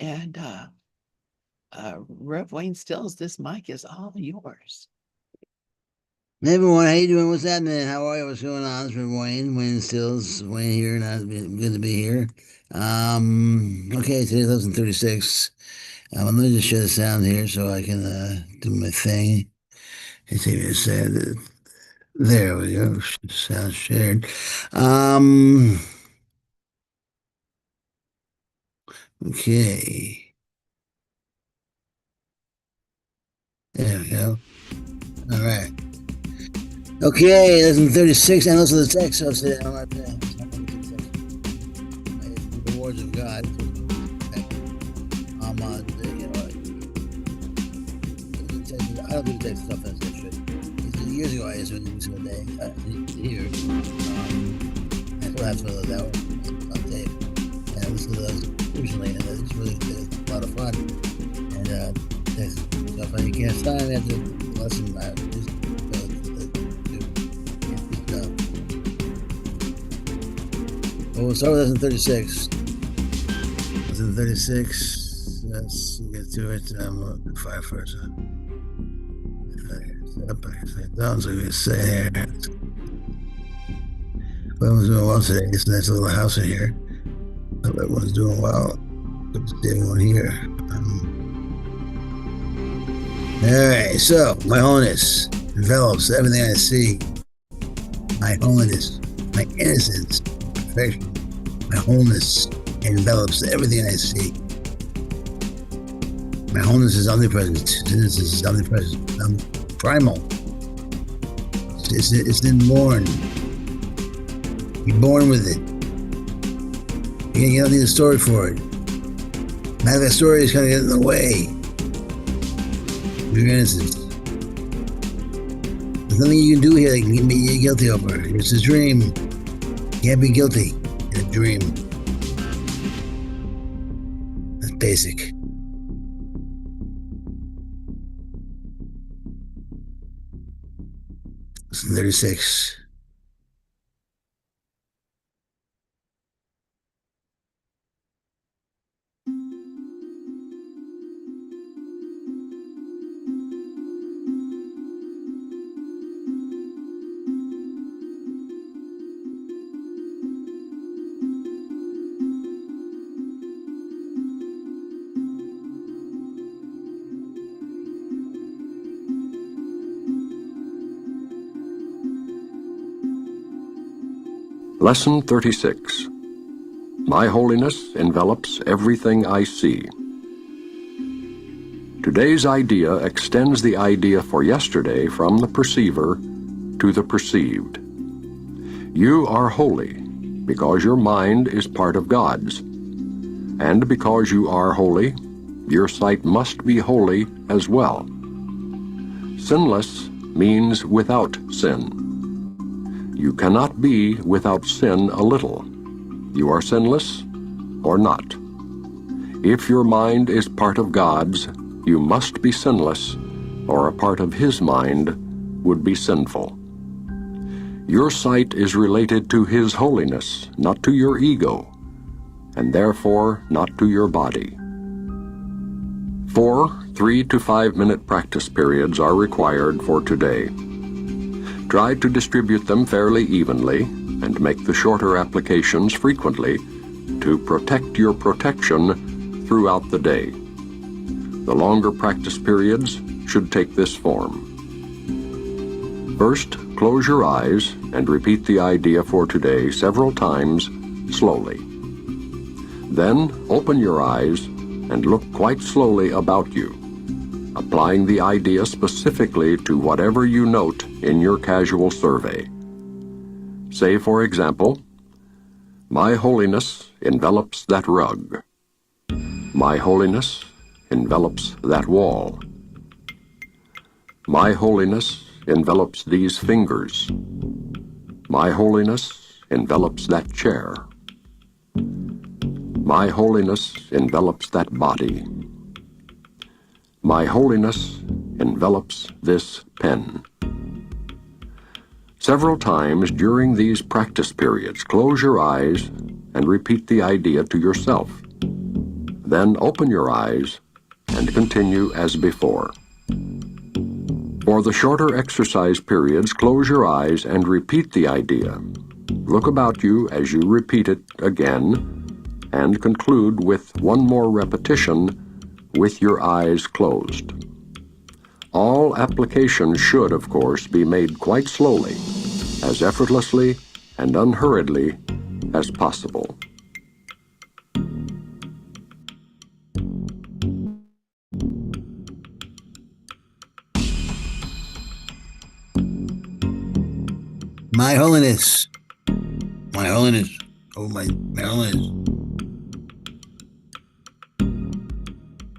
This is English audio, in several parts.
And Rev Wayne Stills, this mic is all yours. Hey everyone, how you doing? What's happening? How are you? What's going on? It's Wayne Stills, Wayne here, and good to be here. Okay, today's lesson 36. Let me just share the sound here so I can do my thing. It's even said there we go. Sound shared. Okay. There we go. All right. Okay, lesson 36, and also the text of today. The words of God. I don't do the text stuff as I should. Years ago, I used to do it a day here. I still have some of those out on tape. And I listened to those recently, and it's really a lot of fun. And text stuff you can't sign after the lesson. Well, we'll start with lesson 36. Lesson 36. Let's get to it. I'm going to fire first. Up, I can say it down, so we can say here. Everyone's doing well today. It's a nice little house in here. Hope everyone's doing well. Good to see everyone here. All right, so my holiness envelops everything I see. My holiness, my innocence, perfection. My wholeness envelops everything I see. My wholeness is omnipresent. Innocence is omnipresent. Primal. It's inborn. You're born with it. You don't need a story for it. Now that story is kind of getting in the way of your innocence. There's nothing you can do here that can make you guilty over. It's a dream. You can't be guilty in a dream. That's basic. Lesson 36. Lesson 36. My holiness envelops everything I see. Today's idea extends the idea for yesterday from the perceiver to the perceived. You are holy because your mind is part of God's. And because you are holy, your sight must be holy as well. Sinless means without sin. You cannot be without sin a little. You are sinless or not. If your mind is part of God's, you must be sinless, or a part of His mind would be sinful. Your sight is related to His holiness, not to your ego, and therefore not to your body. 4 3 to 5 minute practice periods are required for today. Try to distribute them fairly evenly and make the shorter applications frequently to protect your protection throughout the day. The longer practice periods should take this form. First, close your eyes and repeat the idea for today several times slowly. Then open your eyes and look quite slowly about you, applying the idea specifically to whatever you note in your casual survey. Say, for example, my holiness envelops that rug. My holiness envelops that wall. My holiness envelops these fingers. My holiness envelops that chair. My holiness envelops that body. My holiness envelops this pen. Several times during these practice periods, close your eyes and repeat the idea to yourself. Then open your eyes and continue as before. For the shorter exercise periods, close your eyes and repeat the idea. Look about you as you repeat it again, and conclude with one more repetition with your eyes closed. All applications should, of course, be made quite slowly, as effortlessly and unhurriedly as possible. My holiness, my holiness, oh my holiness,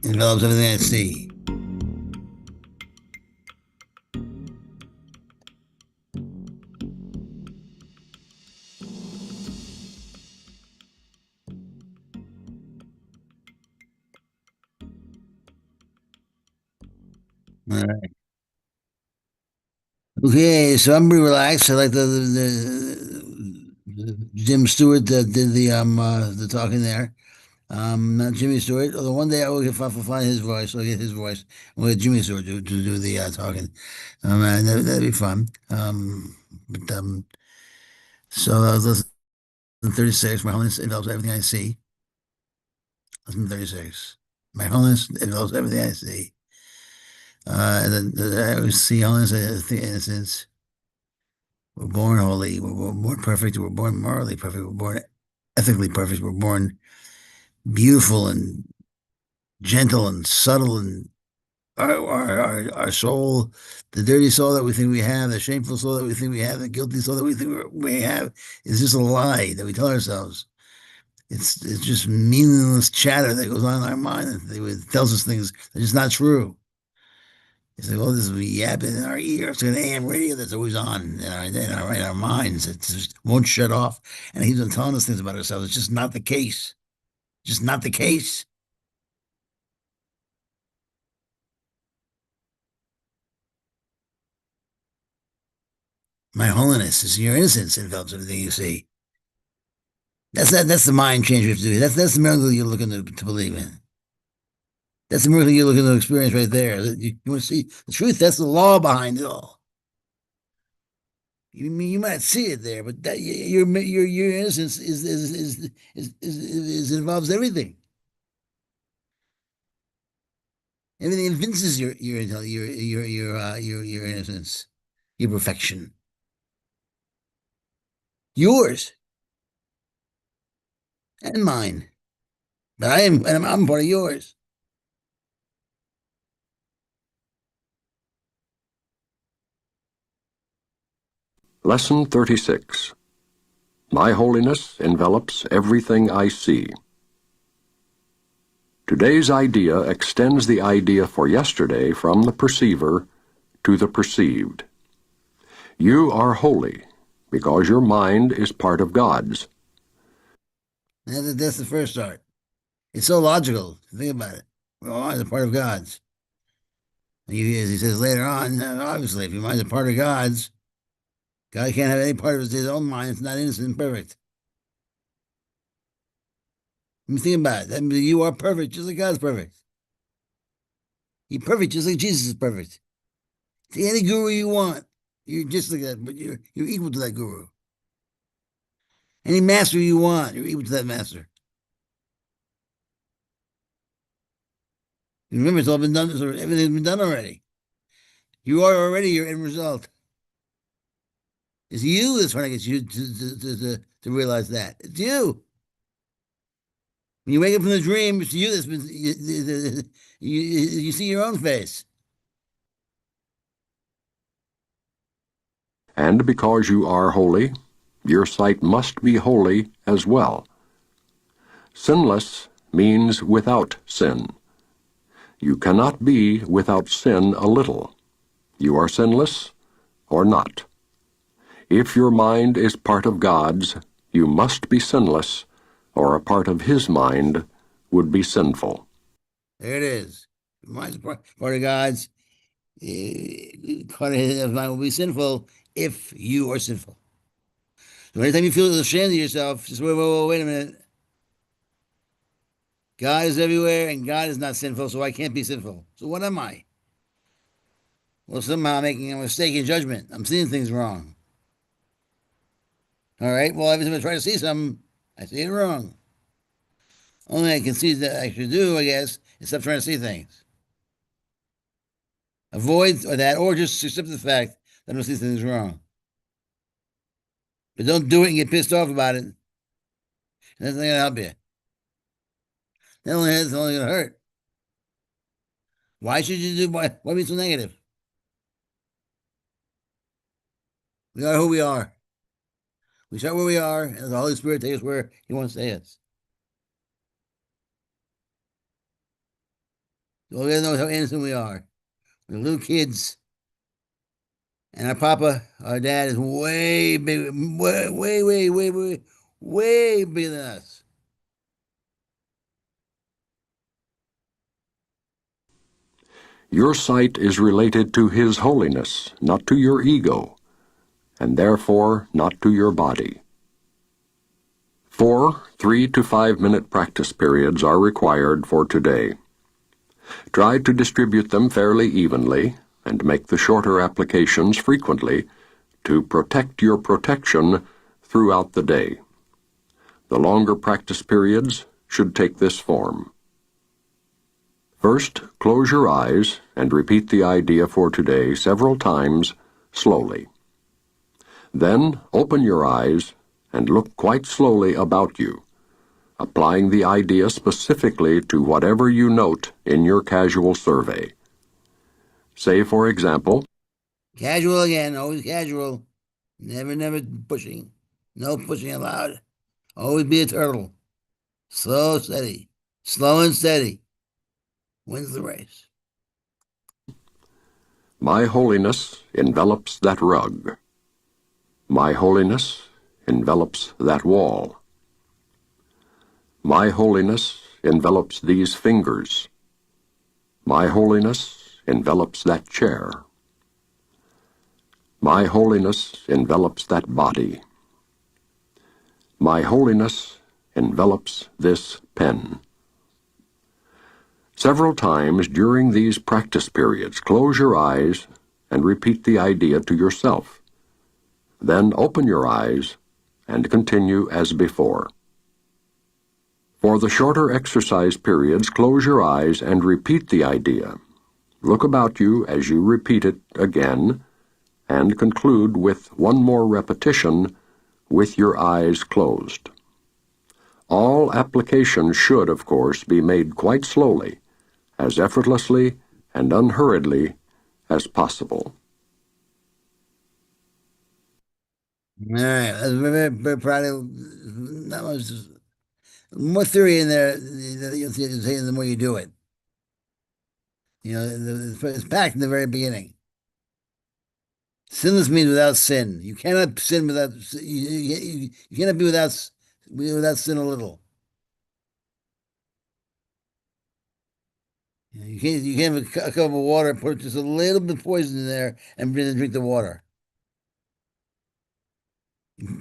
envelops everything I see. All right. Okay, so I'm pretty relaxed. I like the Jim Stewart that did the talking there. Not Jimmy Stewart. Although one day I will get find his voice. I'll get his voice. We'll get Jimmy Stewart to do the talking. And that'd be fun. So I was listening to 36. My holiness envelops everything I see. Listen to 36. My holiness envelops everything I see. And then I always see holiness as the innocence. We're born holy. We're born perfect. We're born morally perfect. We're born ethically perfect. We're born beautiful and gentle and subtle, and our soul, the dirty soul that we think we have, the shameful soul that we think we have, the guilty soul that we think we have, is just a lie that we tell ourselves. It's just meaningless chatter that goes on in our mind that tells us things that are just not true. It's like, well, this is yapping in our ear. It's an AM radio that's always on in our minds. It just won't shut off. And he's been telling us things about ourselves. It's just not the case. Just not the case. My holiness is your innocence envelops everything you see. That's the mind change we have to do. That's the miracle you're looking to believe in. That's the miracle you're looking to experience right there. You want to see the truth. That's the law behind it all. You might see it there, but that your innocence is involves everything. Everything evinces your innocence, your perfection, yours and mine. But I'm part of yours. Lesson 36. My holiness envelops everything I see. Today's idea extends the idea for yesterday from the perceiver to the perceived. You are holy because your mind is part of God's. That's the first start. It's so logical. Think about it. We're all a part of God's. And as he says later on, obviously, if your mind's a part of God's, God can't have any part of his own mind. It's not innocent and perfect. I mean, think about it. I mean, you are perfect, just like God's perfect. You're perfect, just like Jesus is perfect. See any guru you want, you're just like that, but you're equal to that guru. Any master you want, you're equal to that master. And remember, it's all been done. Everything's been done already. You are already your end result. It's you that's trying to get you to realize that. It's you. When you wake up from the dream, it's you that's been you see your own face. And because you are holy, your sight must be holy as well. Sinless means without sin. You cannot be without sin a little. You are sinless or not. If your mind is part of God's, you must be sinless, or a part of his mind would be sinful. There it is. Your mind's part of God's. Part of his mind will be sinful if you are sinful. So anytime you feel ashamed of yourself, just wait a minute. God is everywhere, and God is not sinful, so I can't be sinful. So what am I? Well, somehow I'm making a mistake in judgment. I'm seeing things wrong. All right. Well, every time I try to see something, I see it wrong. Only I can see that I should do, I guess, is stop trying to see things. Avoid that, or just accept the fact that I don't see things wrong. But don't do it and get pissed off about it. That's not gonna help you. It's only gonna hurt. Why should you do? Why be so negative? We are who we are. We start where we are, and the Holy Spirit takes us where He wants to take us. So we gotta know how innocent we are. We're little kids, and our papa, our dad, is way big, way bigger than us. Your sight is related to His holiness, not to your ego, and therefore not to your body. 4 3 to 5 minute practice periods are required for today. Try to distribute them fairly evenly and make the shorter applications frequently to protect your protection throughout the day. The longer practice periods should take this form. First, close your eyes and repeat the idea for today several times slowly. Then open your eyes and look quite slowly about you, applying the idea specifically to whatever you note in your casual survey. Say, for example, Casual again, always casual. Never pushing. No pushing allowed. Always be a turtle. Slow, steady. Slow and steady. Wins the race. My holiness envelops that rug. My holiness envelops that wall. My holiness envelops these fingers. My holiness envelops that chair. My holiness envelops that body. My holiness envelops this pen. Several times during these practice periods, close your eyes and repeat the idea to yourself. Then open your eyes and continue as before. For the shorter exercise periods, close your eyes and repeat the idea. Look about you as you repeat it again, and conclude with one more repetition with your eyes closed. All applications should, of course, be made quite slowly, as effortlessly and unhurriedly as possible. All right. I was very proud of not much more theory in there that you'll see the more you do it. It's packed in the very beginning. Sinless means without sin. You cannot sin without you cannot be without sin a little. You can't have a cup of water, put just a little bit of poison in there, and then drink the water.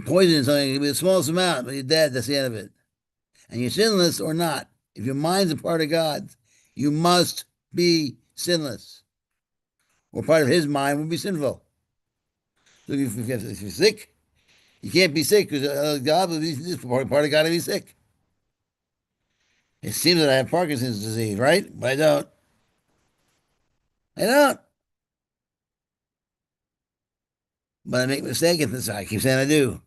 Poison is something, it can be the smallest amount, but you're dead, that's the end of it. And you're sinless or not. If your mind's a part of God, you must be sinless. Or part of his mind will be sinful. So if you're sick, you can't be sick because God is part of God to be sick. It seems that I have Parkinson's disease, right? But I don't. I don't. But I make a mistake at this. I keep saying I do.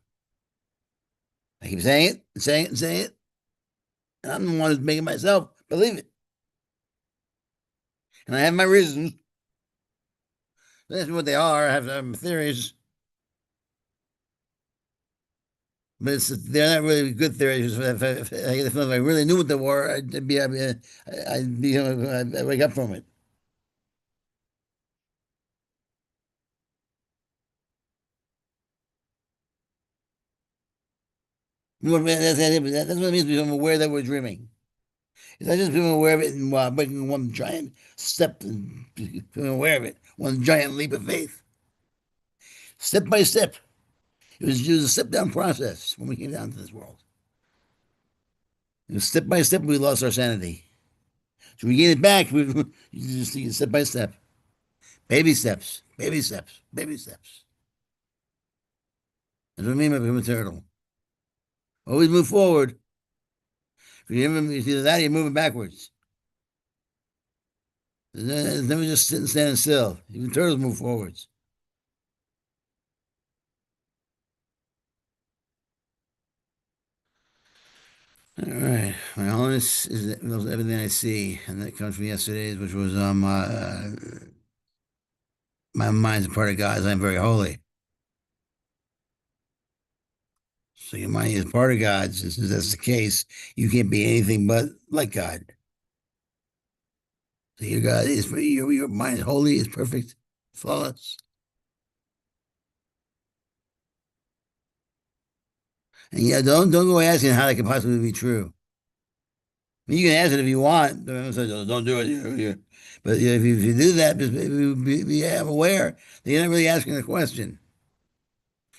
I keep saying it and saying it and saying it. And I'm the one who's making myself believe it. And I have my reasons. That's what they are. I have some theories. But they're not really good theories. If I really knew what they were, I'd wake up from it. That's what it means to become aware that we're dreaming. It's not just becoming aware of it and making one giant step and becoming aware of it, one giant leap of faith. Step by step. It was a step down process when we came down to this world. And step by step, we lost our sanity. So we gain it back. We you just take it step by step, baby steps, baby steps, baby steps. That's what I mean by becoming a turtle. Always move forward. It's either that or you're moving backwards. It's never just sitting standing still. Even turtles move forwards. All right. My holiness knows everything I see, and that comes from yesterday's, which was my mind's a part of God's. I'm very holy. So your mind is part of God's. Since that's the case, you can't be anything but like God. So your God is your mind is holy, is perfect, flawless. And yeah, don't go asking how that could possibly be true. I mean, you can ask it if you want. Don't do it. But if you do that, just be aware that you're not really asking a question.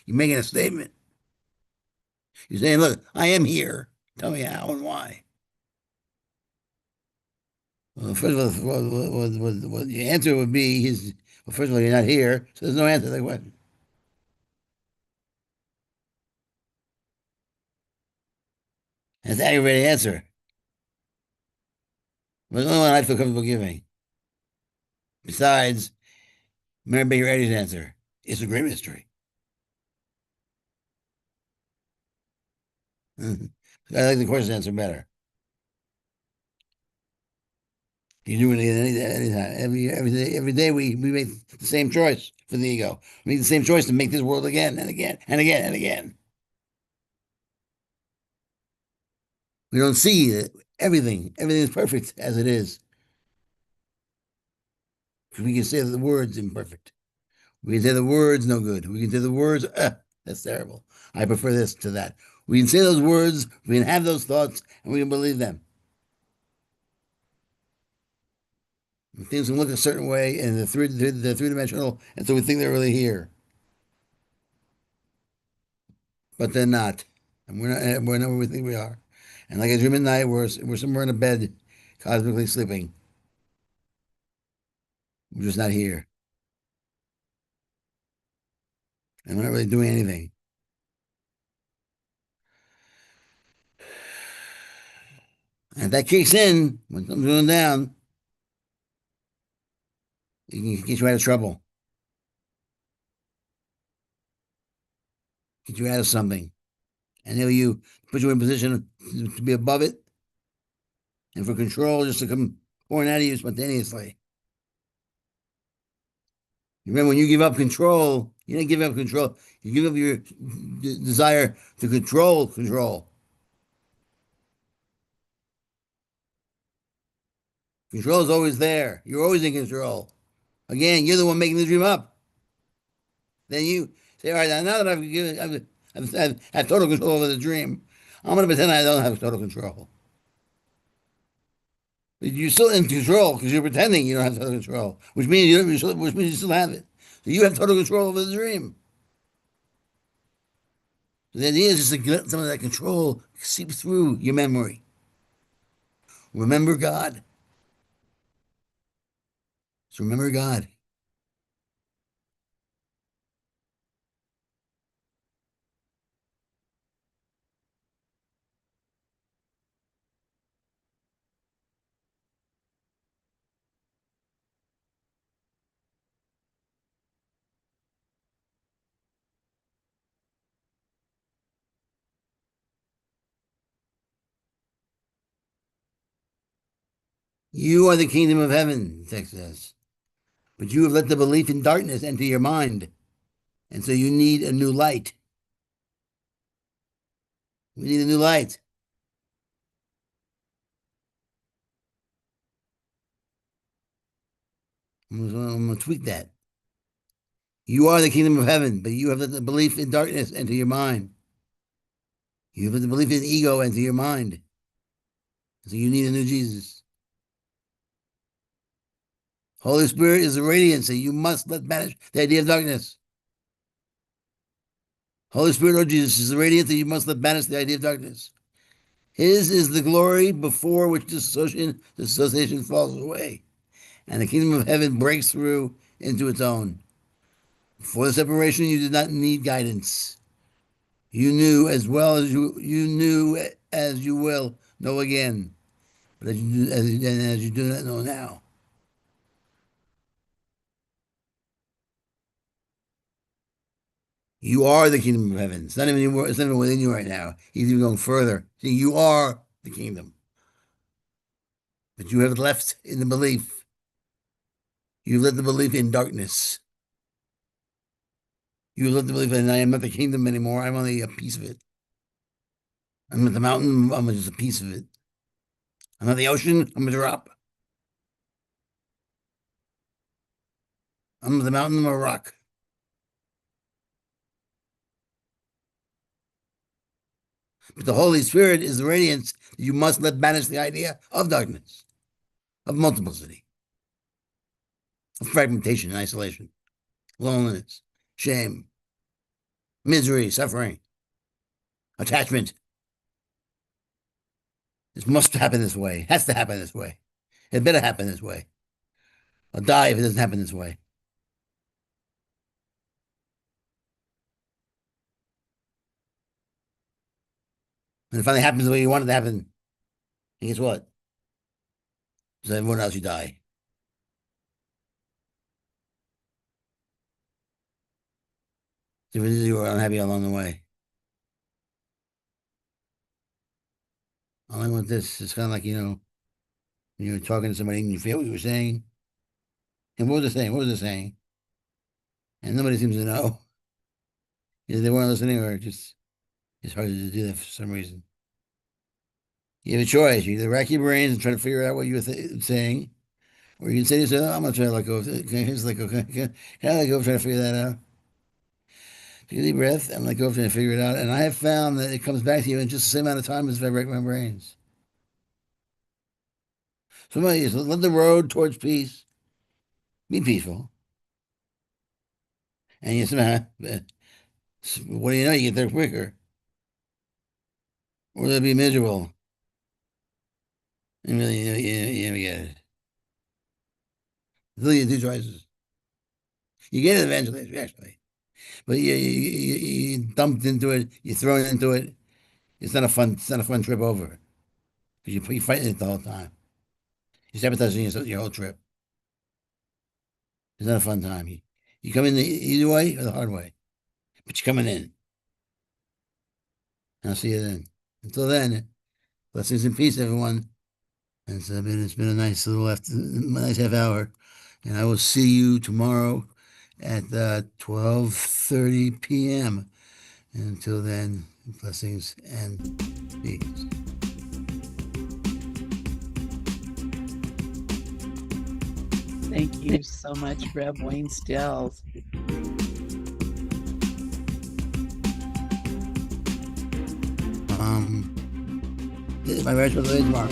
You're making a statement. You're saying, "Look, I am here. Tell me how and why." Well, first of all, what the answer would be is, well, first of all, you're not here, so there's no answer to the question. That's the aggravated answer. But the only one I feel comfortable giving. Besides, Mary Baker Eddy's answer. It's a great mystery. I like the question answer better. You do it anytime. Every day we make the same choice for the ego. We make the same choice to make this world again and again and again and again. We don't see that everything is perfect as it is. We can say that the words imperfect. We can say the words no good. We can say the words, that's terrible. I prefer this to that. We can say those words, we can have those thoughts, and we can believe them. And things can look a certain way, and they're three-dimensional, and so we think they're really here. But they're not. And we're not where we think we are. And like I dream at night, we're somewhere in a bed, cosmically sleeping. We're just not here. And we're not really doing anything. And if that kicks in, when something's going down, it can get you out of trouble. Get you out of something. And then you put you in a position to be above it and for control just to come pouring out of you spontaneously. You remember when you give up control, you didn't give up control. You give up your desire to control control. Control is always there. You're always in control. Again, you're the one making the dream up. Then you say, all right, now that I've had total control over the dream, I'm going to pretend I don't have total control. But you're still in control because you're pretending you don't have total control, which means you still have it. So you have total control over the dream. So the idea is just to let some of that control seep through your memory. Remember God. So remember God. You are the kingdom of heaven, the text says. But you have let the belief in darkness enter your mind. And so you need a new light. We need a new light. I'm going to tweak that. You are the kingdom of heaven, but you have let the belief in darkness enter your mind. You have let the belief in ego enter your mind. So you need a new Jesus. Holy Spirit is the radiance that you must let banish the idea of darkness. Holy Spirit, Lord Jesus, is the radiance that you must let banish the idea of darkness. His is the glory before which dissociation falls away, and the kingdom of heaven breaks through into its own. Before the separation, you did not need guidance. You knew as well as you knew as you will know again, but as you do not know now. You are the kingdom of heaven. It's not even it's not even within you right now. He's even going further. See, you are the kingdom, but you have left in the belief. You let the belief in darkness. You let the belief in I am not the kingdom anymore. I'm only a piece of it. I'm not the mountain. I'm just a piece of it. I'm not the ocean. I'm a drop. I'm not the mountain. I'm a rock. But the Holy Spirit is the radiance you must let banish the idea of darkness, of multiplicity, of fragmentation and isolation, loneliness, shame, misery, suffering, attachment. This must happen this way. Has to happen this way. It better happen this way. I'll die if it doesn't happen this way. And it finally happens the way you want it to happen. And guess what? So everyone else, you die. So you are unhappy along the way. Along with this, it's kind of like, when you were talking to somebody and you feel what you were saying. And what was it saying? What was it saying? And nobody seems to know. Either they weren't listening or it's harder to do that for some reason. You have a choice. You either rack your brains and try to figure out what you were saying, or you can say to yourself, I'm going to try to let go. Can I let go, try to figure that out? Take a deep breath and let go, try to figure it out. And I have found that it comes back to you in just the same amount of time as if I rack my brains. Somebody is let the road towards peace be peaceful. And you somehow, what do you know? You get there quicker. Or they'll be miserable. And really, you never get it. Until you do choices. You get it eventually, actually. But you dumped into it, you're thrown into it. It's not a fun trip over. Because you're fighting it the whole time. You're sabotaging your whole trip. It's not a fun time. You come in the easy way or the hard way. But you're coming in. And I'll see you then. Until then, blessings and peace, everyone. And it's been a nice nice half hour. And I will see you tomorrow at 12:30 p.m. And until then, blessings and peace. Thank you so much, Reb Wayne Stills. My right tomorrow.